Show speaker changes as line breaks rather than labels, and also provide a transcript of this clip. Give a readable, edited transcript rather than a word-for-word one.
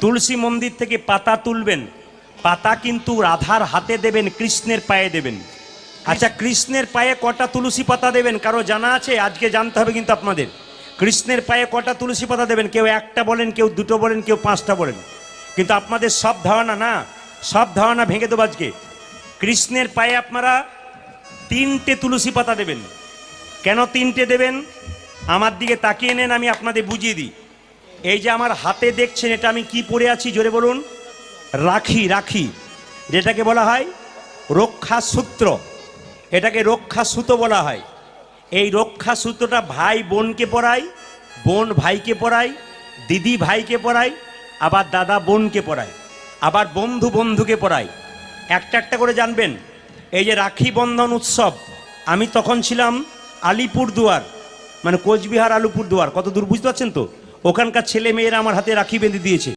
তুলসী মন্দির থেকে পাতা তুলবেন, পাতা কিন্তু রাধার হাতে দেবেন, কৃষ্ণের পায়ে দেবেন। আচ্ছা, কৃষ্ণের পায়ে কটা তুলসী পাতা দেবেন কারো জানা আছে? আজকে জানতে হবে কিন্তু আপনাদের। কৃষ্ণের পায়ে কটা তুলসী পাতা দেবেন? কেউ একটা বলেন, কেউ দুটো বলেন, কেউ পাঁচটা বলেন। কিন্তু আপনাদের সব ধারণা না, সব ধারণা ভেঙে দেবো আজকে। কৃষ্ণের পায়ে আপনারা 3টে তুলসী পাতা দেবেন। কেন 3টে দেবেন? আমার দিকে তাকিয়ে নেন, আমি আপনাদের বুঝিয়ে দিই। এই যে আমার হাতে দেখছেন, এটা আমি কি পরে আছি জোরে বলুন? রাখি। রাখি যেটাকে বলা হয় রক্ষা সূত্র, এটাকে রক্ষা সুতো বলা হয়। এই রক্ষা সূত্রটা ভাই বোনকে পরায়, বোন ভাইকে পরায়, দিদি ভাইকে পরায়, আবার দাদা বোনকে পরায়, আবার বন্ধু বন্ধুকে পরায়। একটা একটা করে জানবেন। এই যে রাখি বন্ধন উৎসব, আমি তখন ছিলাম আলিপুরদুয়ার, মানে কোচবিহার আলিপুরদুয়ার, কত দূর বুঝতে পারছেন তো? ওখানকার ছেলে মেয়েরা আমার হাতে রাখি বেঁধে দিয়েছে।